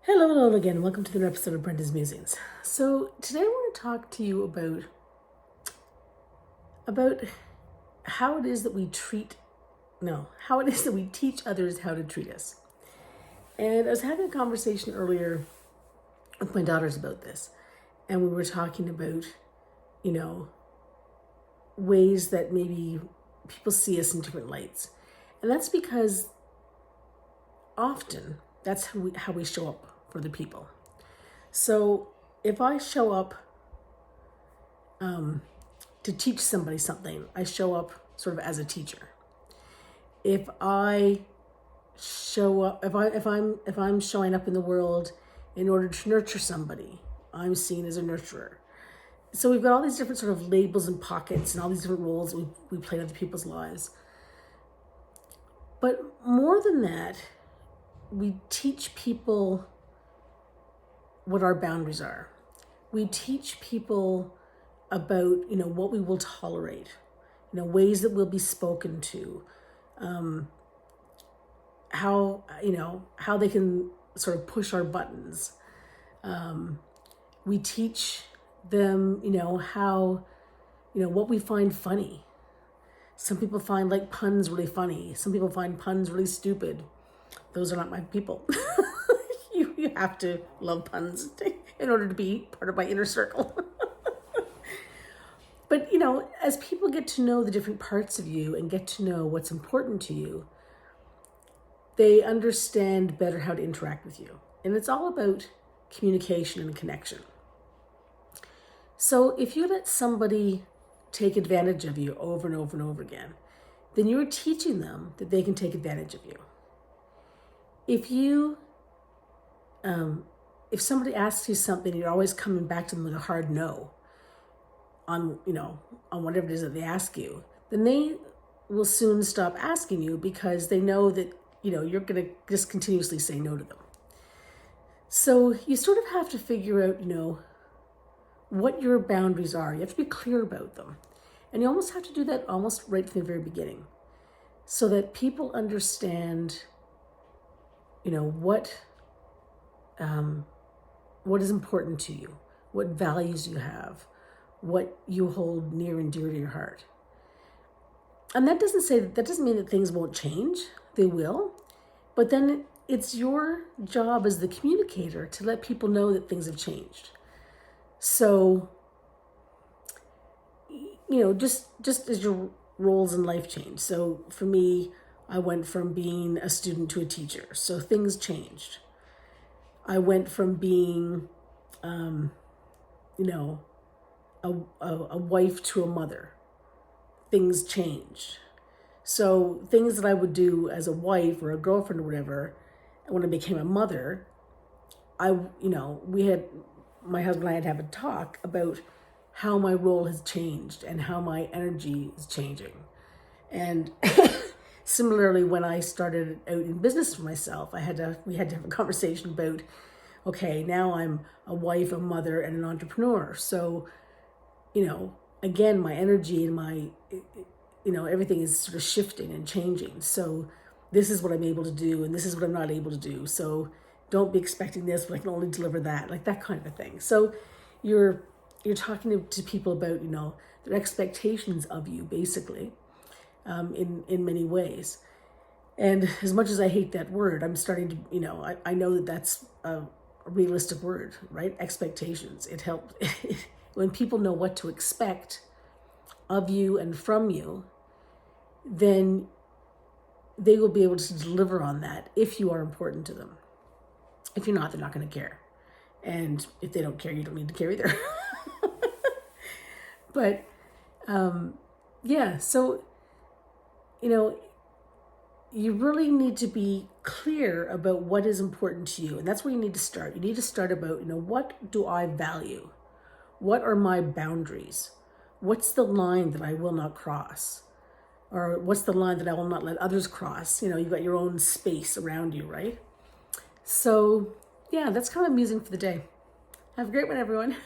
Hello again. Welcome to the episode of Brenda's Musings. So today I want to talk to you about how it is that how it is that we teach others how to treat us. And I was having a conversation earlier with my daughters about this, and we were talking about, ways that maybe people see us in different lights, and that's because often that's how we show up for the people. So if I show up to teach somebody something, I show up sort of as a teacher. If I show up, if I'm showing up in the world in order to nurture somebody, I'm seen as a nurturer. So we've got all these different sort of labels and pockets and all these different roles that we play in other people's lives. But more than that, we teach people what our boundaries are. We teach people about, what we will tolerate, ways that we'll be spoken to, how they can sort of push our buttons. We teach them, how, what we find funny. Some people find puns really funny. Some people find puns really stupid. Those are not my people. You have to love puns in order to be part of my inner circle. But, as people get to know the different parts of you and get to know what's important to you, they understand better how to interact with you. And it's all about communication and connection. So if you let somebody take advantage of you over and over and over again, then you're teaching them that they can take advantage of you. If somebody asks you something and you're always coming back to them with a hard no on whatever it is that they ask you, then they will soon stop asking you because they know that, you're going to just continuously say no to them. So you sort of have to figure out, what your boundaries are. You have to be clear about them. And you almost have to do that almost right from the very beginning so that people understand what is important to you, what values you have, what you hold near and dear to your heart. And that doesn't mean that things won't change. They will. But then it's your job as the communicator to let people know that things have changed. So, just as your roles in life change. So for me, I went from being a student to a teacher. So things changed. I went from being, a wife to a mother. Things changed. So things that I would do as a wife or a girlfriend or whatever, when I became a mother, my husband and I had to have a talk about how my role has changed and how my energy is changing. And similarly, when I started out in business for myself, we had to have a conversation about, okay, now I'm a wife, a mother, and an entrepreneur. So, again, my energy and my, everything is sort of shifting and changing. So this is what I'm able to do, and this is what I'm not able to do. So don't be expecting this, but I can only deliver that, like that kind of a thing. So you're talking to people about, their expectations of you, basically. In many ways. And as much as I hate that word, I'm starting to, I know that that's a realistic word, right? Expectations. It helps when people know what to expect of you and from you, then they will be able to deliver on that if you are important to them. If you're not, they're not going to care. And if they don't care, you don't need to care either. But, so, you really need to be clear about what is important to you. And that's where you need to start. You need to start about, what do I value? What are my boundaries? What's the line that I will not cross? Or what's the line that I will not let others cross? You've got your own space around you, right? So, yeah, that's kind of amusing for the day. Have a great one, everyone.